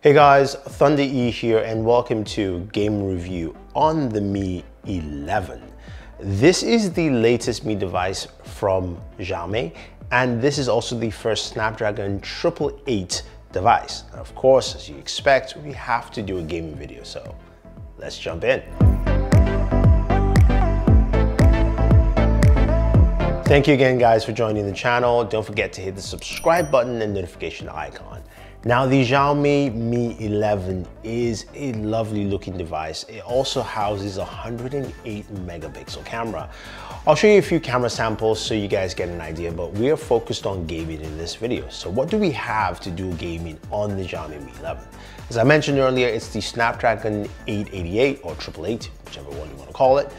Hey guys, Thunder E here and welcome to Game Review on the Mi 11. This is the latest Mi device from Xiaomi, and this is also the first Snapdragon 888 device. And of course, as you expect, we have to do a gaming video, so let's jump in. Thank you again guys for joining the channel. Don't forget to hit the subscribe button and notification icon. Now the Xiaomi Mi 11 is a lovely looking device. It also houses a 108 megapixel camera. I'll show you a few camera samples so you guys get an idea, but we are focused on gaming in this video. So what do we have to do gaming on the Xiaomi Mi 11? As I mentioned earlier, it's the Snapdragon 888 or 888, whichever one you want to call it.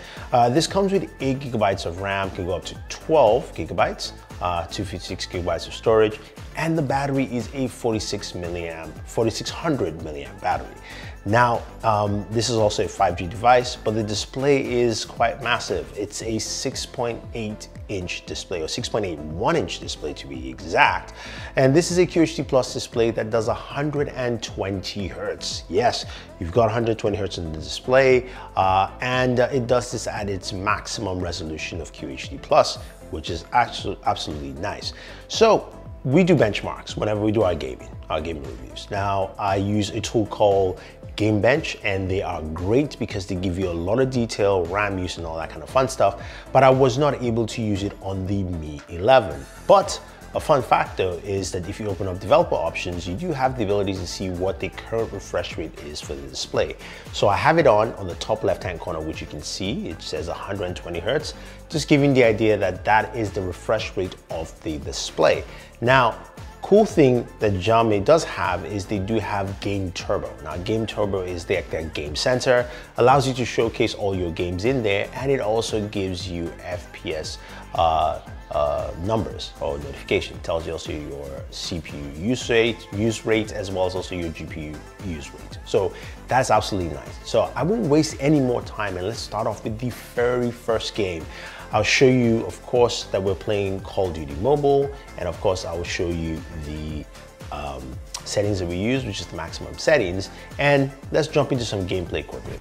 This comes with 8 gigabytes of RAM, can go up to 12 gigabytes. 256 gigabytes of storage, and the battery is a 4600 milliamp battery. Now, this is also a 5G device, but the display is quite massive. It's a 6.8 inch display, or 6.81 inch display to be exact. And this is a QHD Plus display that does 120 hertz. Yes, you've got 120 hertz in the display, and it does this at its maximum resolution of QHD Plus, which is absolutely nice. So we do benchmarks whenever we do our gaming reviews. Now, I use a tool called Game Bench, and they are great because they give you a lot of detail, RAM use and all that kind of fun stuff, but I was not able to use it on the Mi 11. But a fun fact though is that if you open up developer options, you do have the ability to see what the current refresh rate is for the display. So I have it on the top left hand corner, which you can see, it says 120 hertz, just giving the idea that that is the refresh rate of the display. Now, cool thing that Xiaomi does have is they do have Game Turbo. Now, Game Turbo is their game center, allows you to showcase all your games in there, and it also gives you FPS numbers or notification. It tells you also your CPU use rate as well as also your GPU use rate. So that's absolutely nice. So I won't waste any more time, and let's start off with the very first game. I'll show you, of course, that we're playing Call of Duty Mobile, and of course I will show you the settings that we use, which is the maximum settings, and let's jump into some gameplay quickly.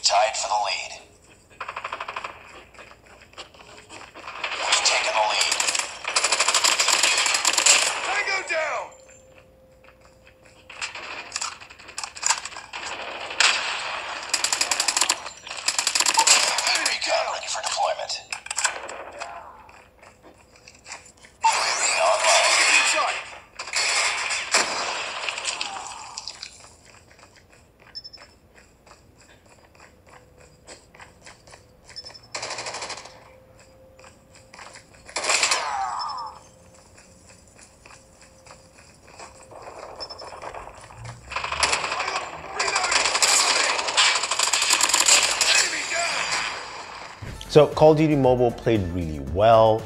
Tied for the lead. We've taken the lead. Tango down! Enemy gun ready for deployment. UAV online. Inside. So Call of Duty Mobile played really well,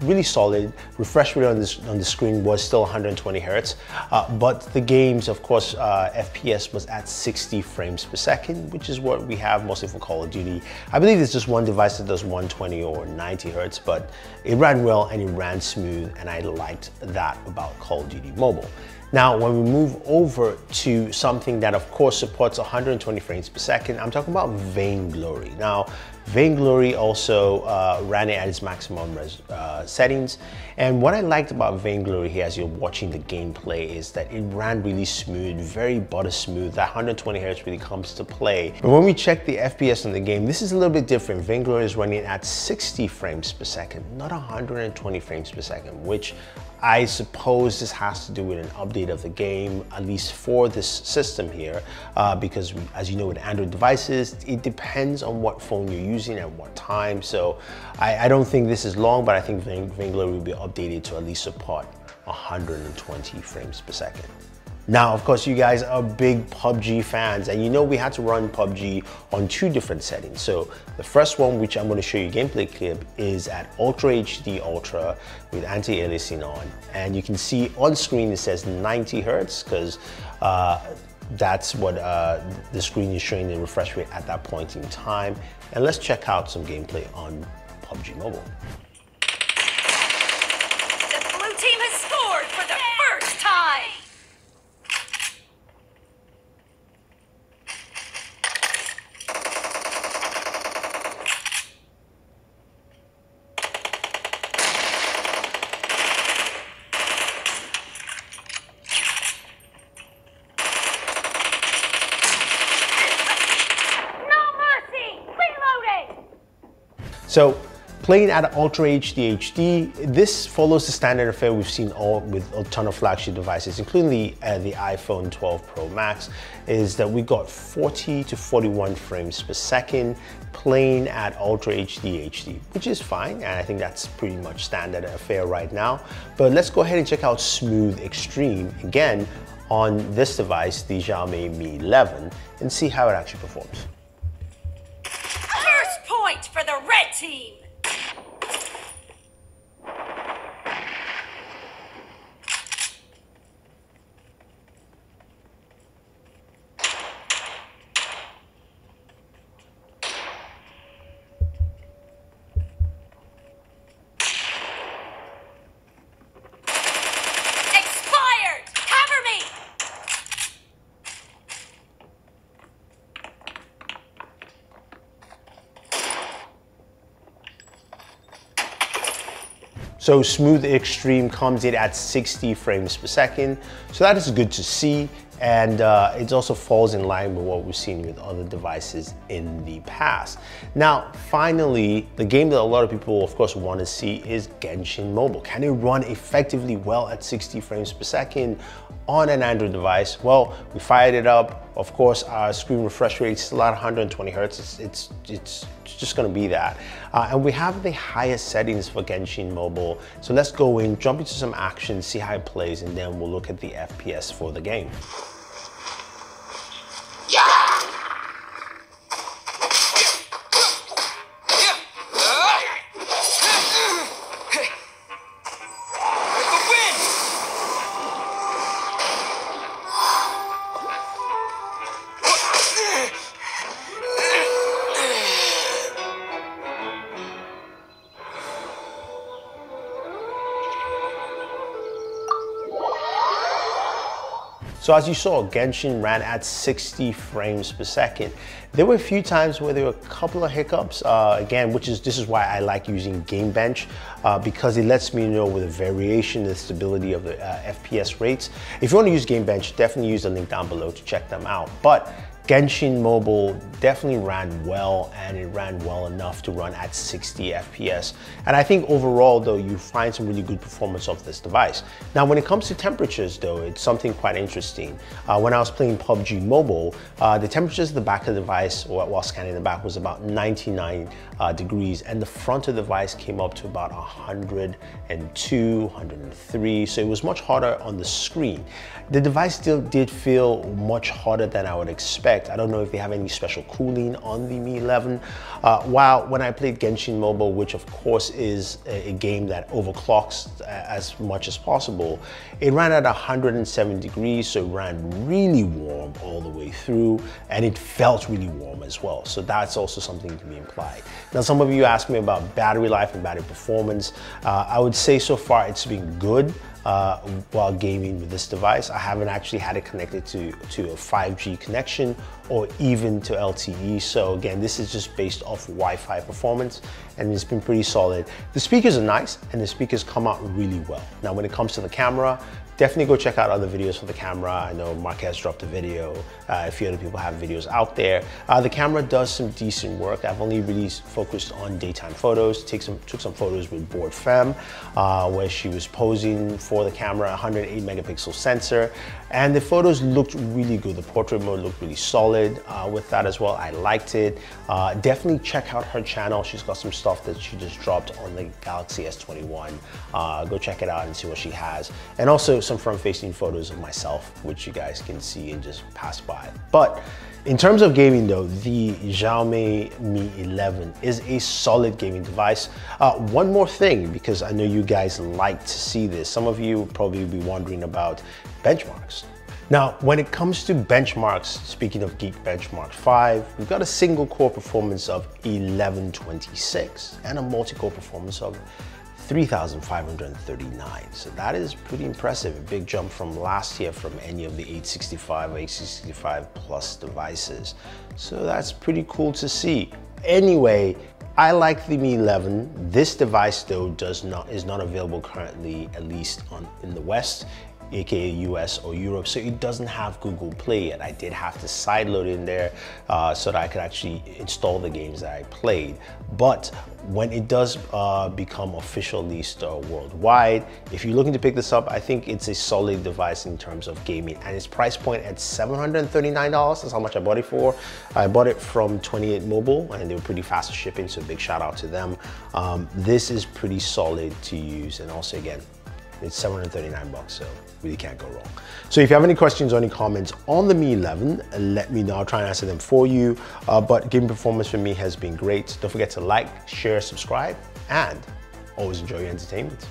really solid. Refresh rate on the screen was still 120 hertz, but the games, of course, FPS was at 60 frames per second, which is what we have mostly for Call of Duty. I believe there's just one device that does 120 or 90 hertz, but it ran well and it ran smooth, and I liked that about Call of Duty Mobile. Now, when we move over to something that of course supports 120 frames per second, I'm talking about Vainglory. Now, Vainglory also ran it at its maximum settings. And what I liked about Vainglory here as you're watching the gameplay is that it ran really smooth, very butter smooth. That 120 hertz really comes to play. But when we check the FPS in the game, this is a little bit different. Vainglory is running at 60 frames per second, not 120 frames per second, which I suppose this has to do with an update of the game, at least for this system here, because as you know, with Android devices, it depends on what phone you're using at what time. So I don't think this is long, but I think Vainglory will be updated to at least support 120 frames per second. Now, of course, you guys are big PUBG fans, and you know we had to run PUBG on 2 different settings. So the first one, which I'm going to show you a gameplay clip, is at Ultra HD Ultra with anti-aliasing on. And you can see on screen it says 90 hertz because that's what the screen is showing the refresh rate at that point in time. And let's check out some gameplay on PUBG Mobile. The blue team has scored for the first time! So playing at Ultra HD, this follows the standard affair we've seen with a ton of flagship devices, including the iPhone 12 Pro Max, is that we got 40 to 41 frames per second playing at Ultra HD, which is fine, and I think that's pretty much standard affair right now. But let's go ahead and check out Smooth Extreme again on this device, the Xiaomi Mi 11, and see how it actually performs. First point for the red team! So Smooth Extreme comes in at 60 frames per second. So that is good to see. And it also falls in line with what we've seen with other devices in the past. Now, finally, the game that a lot of people, of course, want to see is Genshin Mobile. Can it run effectively well at 60 frames per second on an Android device? Well, we fired it up. Of course, our screen refresh rate is still at 120 Hertz. It's just gonna be that. And we have the highest settings for Genshin Mobile. So let's go in, jump into some action, see how it plays, and then we'll look at the FPS for the game. So as you saw, Genshin ran at 60 frames per second. There were a few times where there were a couple of hiccups, again, this is why I like using Game Bench, because it lets me know with the variation, the stability of the FPS rates. If you want to use Game Bench, definitely use the link down below to check them out. But Genshin Mobile definitely ran well, and it ran well enough to run at 60 FPS. And I think overall though, you find some really good performance of this device. Now, when it comes to temperatures though, it's something quite interesting. When I was playing PUBG Mobile, the temperatures at the back of the device, or while scanning the back, was about 99 degrees, and the front of the device came up to about 102, 103. So it was much hotter on the screen. The device still did feel much hotter than I would expect. I don't know if they have any special cooling on the Mi 11. While when I played Genshin Mobile, which of course is a game that overclocks as much as possible, it ran at 107 degrees, so it ran really warm all the way through, and it felt really warm as well. So that's also something to be implied. Now, some of you asked me about battery life and battery performance. I would say so far it's been good. While gaming with this device. I haven't actually had it connected to a 5G connection or even to LTE. So again, this is just based off Wi-Fi performance, and it's been pretty solid. The speakers are nice, and the speakers come out really well. Now, when it comes to the camera, definitely go check out other videos for the camera. I know Marquez dropped a video. A few other people have videos out there. The camera does some decent work. I've only really focused on daytime photos. Took some photos with Board Femme, where she was posing for the camera, 108 megapixel sensor. And the photos looked really good. The portrait mode looked really solid with that as well. I liked it. Definitely check out her channel. She's got some stuff that she just dropped on the Galaxy S21. Go check it out and see what she has. And also some front-facing photos of myself, which you guys can see and just pass by. But in terms of gaming though, the Xiaomi Mi 11 is a solid gaming device. One more thing, because I know you guys like to see this. Some of you will probably be wondering about benchmarks. Now, when it comes to benchmarks, speaking of Geek Benchmark 5, we've got a single core performance of 1126 and a multi-core performance of 3,539. So that is pretty impressive. A big jump from last year from any of the 865 or 865 plus devices. So that's pretty cool to see. Anyway, I like the Mi 11. This device though is not available currently, at least in the West, aka US or Europe, so it doesn't have Google Play yet. I did have to sideload in there so that I could actually install the games that I played. But when it does become officially worldwide, if you're looking to pick this up, I think it's a solid device in terms of gaming, and its price point at $739. That's how much I bought it for. I bought it from 28 Mobile, and they were pretty fast shipping, so big shout out to them. This is pretty solid to use, and also again, it's 739 bucks, so really can't go wrong. So if you have any questions or any comments on the Mi 11, let me know. I'll try and answer them for you. But gaming performance for me has been great. Don't forget to like, share, subscribe, and always enjoy your entertainment.